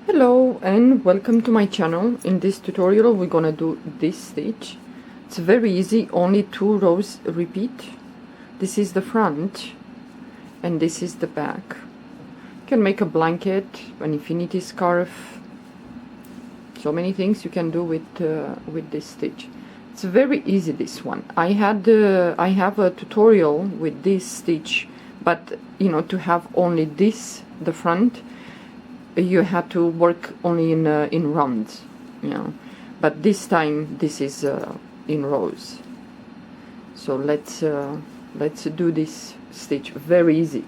Hello and welcome to my channel. In this tutorial we're gonna do this stitch. It's very easy, only 2 rows repeat. This is the front and this is the back. You can make a blanket, an infinity scarf, so many things you can do with this stitch. It's very easy, this one. I have a tutorial with this stitch, but you know, to have only this, the front, you have to work only in rounds, you know, but this time this is in rows. So let's do this stitch. Very easy,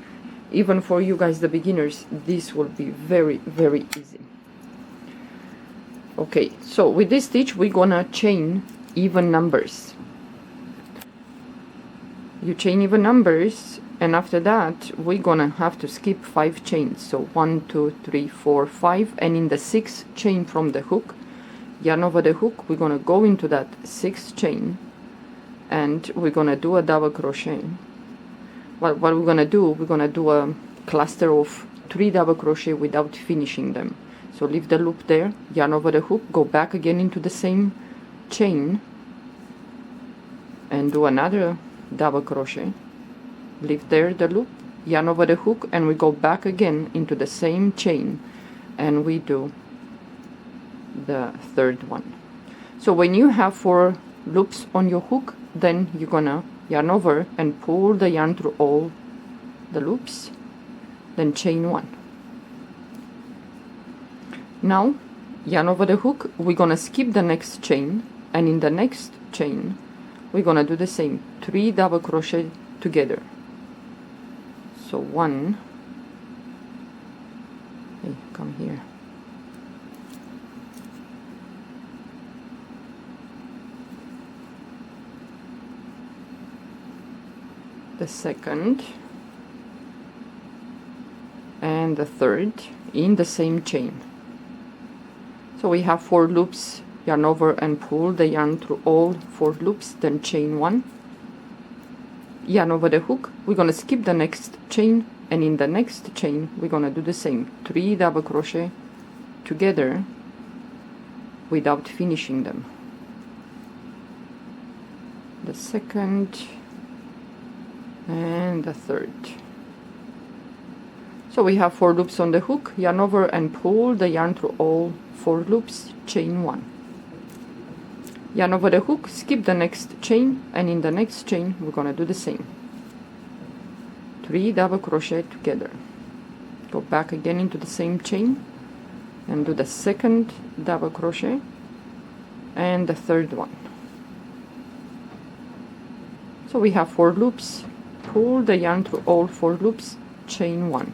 even for you guys, the beginners. This will be very easy. Okay, so with this stitch we're gonna chain even numbers. You chain even numbers, and after that we're gonna have to skip 5 chains. So 1 2 3 4 5, and in the 6th chain from the hook, yarn over the hook, we're gonna go into that 6th chain and we're gonna do a double crochet. What we're gonna do, we're gonna do a cluster of 3 double crochet without finishing them. So leave the loop there, yarn over the hook, go back again into the same chain and do another double crochet, leave there the loop, yarn over the hook, and we go back again into the same chain and we do the 3rd one. So when you have 4 loops on your hook, then you're gonna yarn over and pull the yarn through all the loops, then chain 1. Now yarn over the hook, we're gonna skip the next chain, and in the next chain we're gonna do the same, 3 double crochet together. So 1, hey, come here, the 2nd and the 3rd in the same chain. So we have 4 loops, yarn over and pull the yarn through all 4 loops, then chain 1, yarn over the hook, we're gonna skip the next chain, and in the next chain we're gonna do the same, 3 double crochet together without finishing them. The 2nd and the 3rd. So we have 4 loops on the hook, yarn over and pull the yarn through all 4 loops, chain 1, yarn over the hook, skip the next chain, and in the next chain we're gonna do the same, 3 double crochet together, go back again into the same chain and do the 2nd double crochet and the 3rd one. So we have 4 loops, pull the yarn through all 4 loops, chain 1,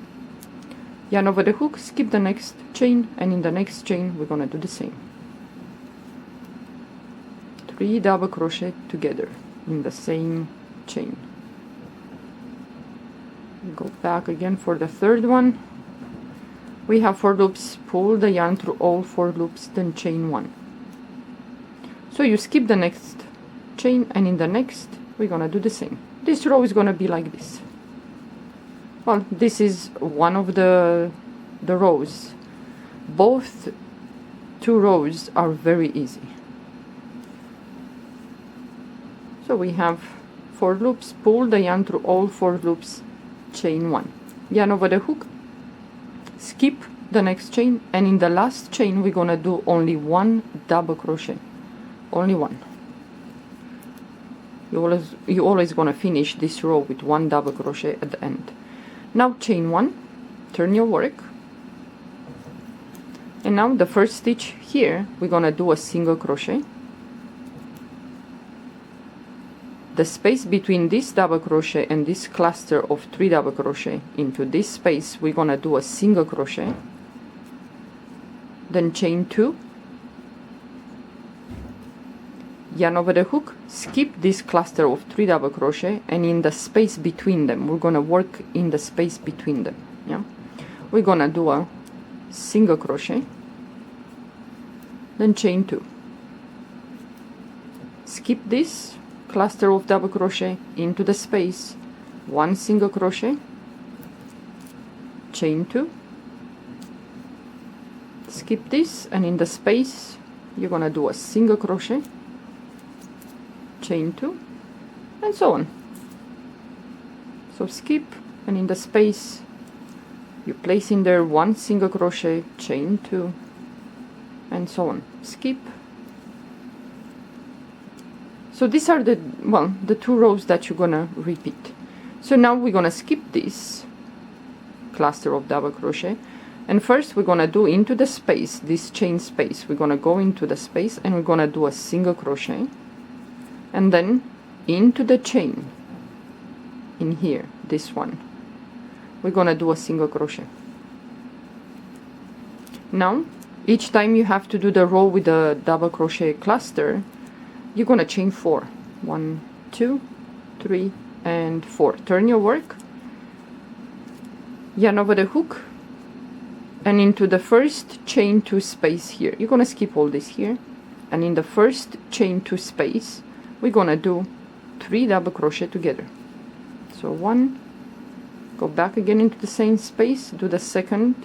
yarn over the hook, skip the next chain, and in the next chain we're gonna do the same, 3 double crochet together in the same chain, go back again for the 3rd one. We have 4 loops, pull the yarn through all 4 loops, then chain 1. So you skip the next chain, and in the next we're gonna do the same. This row is gonna be like this. Well, this is one of the rows. Both 2 rows are very easy. So we have 4 loops, pull the yarn through all 4 loops, chain 1, yarn over the hook, skip the next chain, and in the last chain we're gonna do only 1 double crochet, only 1. You always gonna finish this row with 1 double crochet at the end. Now chain 1, turn your work, and now the first stitch here we're gonna do a single crochet. The space between this double crochet and this cluster of 3 double crochet, into this space we're gonna do a single crochet, then chain 2, yarn over the hook, skip this cluster of 3 double crochet, and in the space between them we're gonna work in the space between them. Yeah, we're gonna do a single crochet, then chain 2, skip this cluster of double crochet into the space, 1 single crochet, chain 2, skip this, and in the space you're gonna do a single crochet, chain 2, and so on. So skip, and in the space you place in there 1 single crochet, chain 2, and so on. Skip. So these are the 2 rows that you're gonna repeat. So now we're gonna skip this cluster of double crochet, and first we're gonna do into the space, this chain space, we're gonna go into the space and we're gonna do a single crochet, and then into the chain in here, this one, we're gonna do a single crochet. Now each time you have to do the row with the double crochet cluster, you're gonna chain 4. 1, 2, 3, and 4. Turn your work, yarn over the hook, and into the first chain 2 space here. You're gonna skip all this here, and in the first chain 2 space we're gonna do 3 double crochet together. So 1, go back again into the same space, do the second,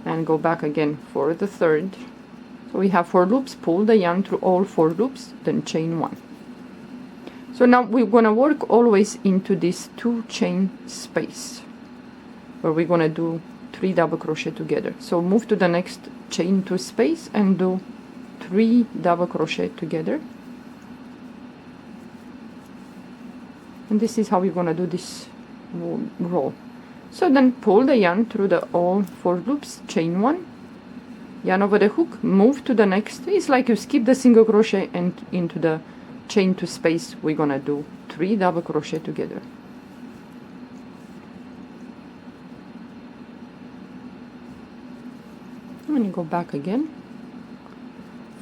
and go back again for the third. So we have 4 loops, pull the yarn through all 4 loops, then chain 1. So now we're gonna work always into this 2 chain space where we're gonna do 3 double crochet together. So move to the next chain 2 space and do 3 double crochet together. And this is how we're gonna do this row. So then pull the yarn through the all 4 loops, chain 1, yarn over the hook, move to the next. It's like you skip the single crochet, and into the chain 2 space we're gonna do 3 double crochet together. And you go back again,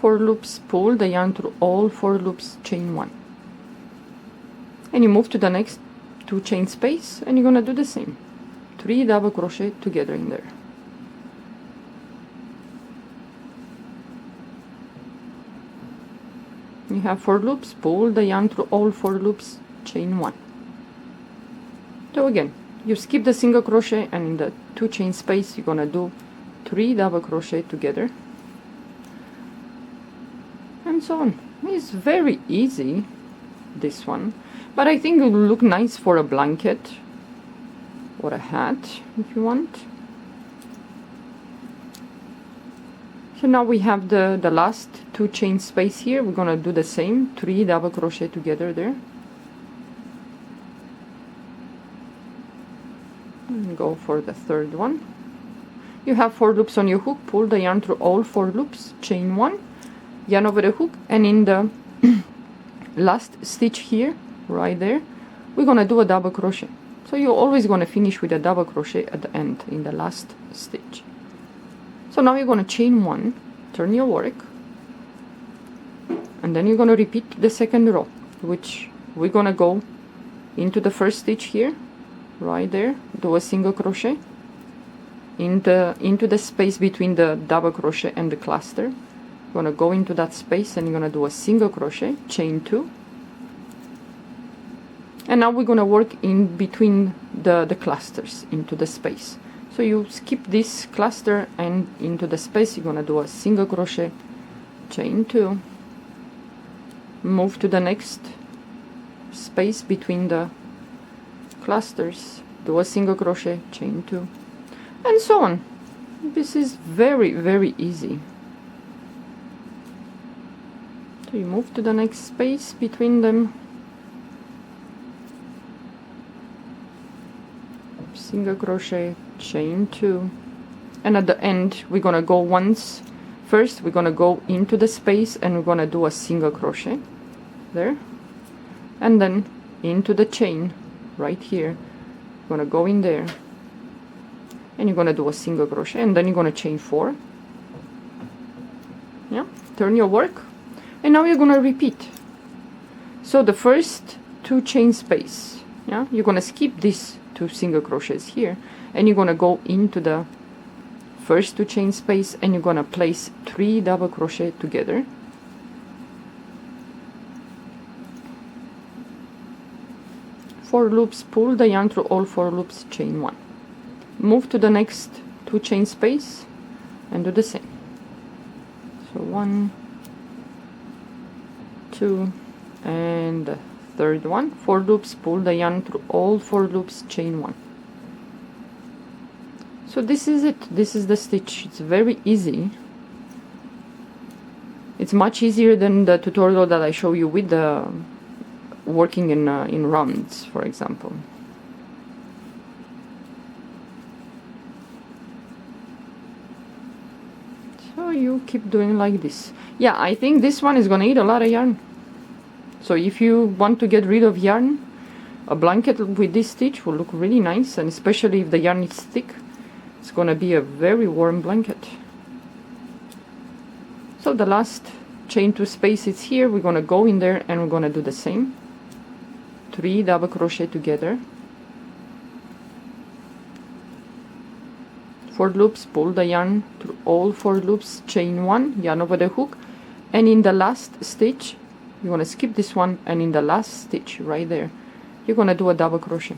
4 loops, pull the yarn through all 4 loops, chain 1, and you move to the next 2 chain space and you're gonna do the same, 3 double crochet together in there. You have 4 loops, pull the yarn through all 4 loops, chain 1. So again, you skip the single crochet, and in the 2 chain space you're gonna do 3 double crochet together, and so on. It's very easy, this one, but I think it will look nice for a blanket or a hat if you want. So now we have the last 2 chain space here. We're gonna do the same, 3 double crochet together there, and go for the third one. You have 4 loops on your hook, pull the yarn through all 4 loops, chain 1, yarn over the hook, and in the last stitch here, right there, we're gonna do a double crochet. So you're always gonna finish with a double crochet at the end, in the last stitch. So now you're gonna chain 1, turn your work, and then you're gonna repeat the second row, which we're gonna go into the first stitch here, right there, do a single crochet into the space between the double crochet and the cluster. You're gonna go into that space and you're gonna do a single crochet, chain 2, and now we're gonna work in between the clusters into the space. So you skip this cluster, and into the space you're gonna do a single crochet, chain 2, move to the next space between the clusters, do a single crochet, chain 2, and so on. This is very, very easy. So you move to the next space between them, single crochet, chain 2, and at the end we're gonna go once. First we're gonna go into the space and we're gonna do a single crochet there, and then into the chain right here, you're gonna go in there and you're gonna do a single crochet, and then you're gonna chain 4. Yeah, turn your work, and now you're gonna repeat. So the first 2 chain space, yeah, you're gonna skip these 2 single crochets here, and you're gonna go into the first 2 chain space and you're gonna place 3 double crochet together, four loops, pull the yarn through all 4 loops, chain 1, move to the next 2 chain space, and do the same. So 1, 2, and the third one. 4 loops, pull the yarn through all 4 loops, chain 1. So this is it. This is the stitch. It's very easy. It's much easier than the tutorial that I show you with the working in rounds, for example. So you keep doing like this. Yeah, I think this one is gonna eat a lot of yarn. So if you want to get rid of yarn, a blanket with this stitch will look really nice, and especially if the yarn is thick, it's gonna be a very warm blanket. So the last chain 2 space is here. We're gonna go in there and we're gonna do the same. 3 double crochet together, 4 loops, pull the yarn through all 4 loops, chain 1, yarn over the hook, and in the last stitch you want to skip this one, and in the last stitch right there you're going to do a double crochet.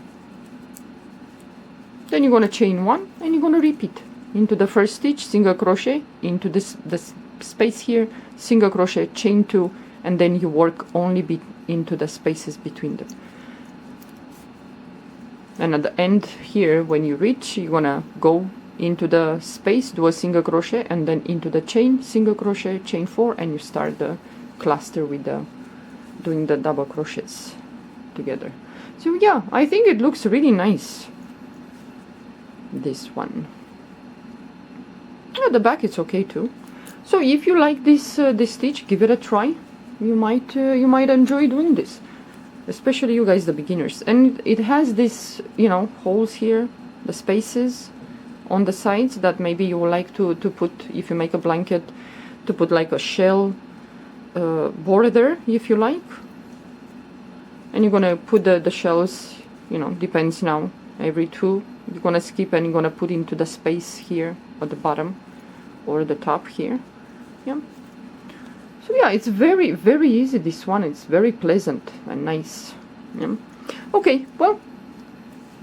Then you're going to chain 1 and you're going to repeat into the first stitch, single crochet into this space here, single crochet, chain 2, and then you work only into the spaces between them. And at the end here, when you reach, you're gonna go into the space, do a single crochet, and then into the chain, single crochet, chain 4, and you start the cluster with the doing the double crochets together. So yeah, I think it looks really nice, this one. The back it's okay too. So if you like this this stitch, give it a try. You might enjoy doing this, especially you guys, the beginners. And it has this, you know, holes here, the spaces on the sides that maybe you would like to put, if you make a blanket, to put like a shell border, if you like. And you're gonna put the shells, you know, depends now, every 2 you're gonna skip and you're gonna put into the space here at the bottom or the top here. Yeah. So yeah, it's very, very easy, this one. It's very pleasant and nice. Yeah. Okay, well,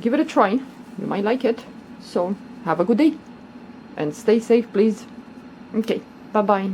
give it a try. You might like it. So have a good day and stay safe, please. Okay, bye bye.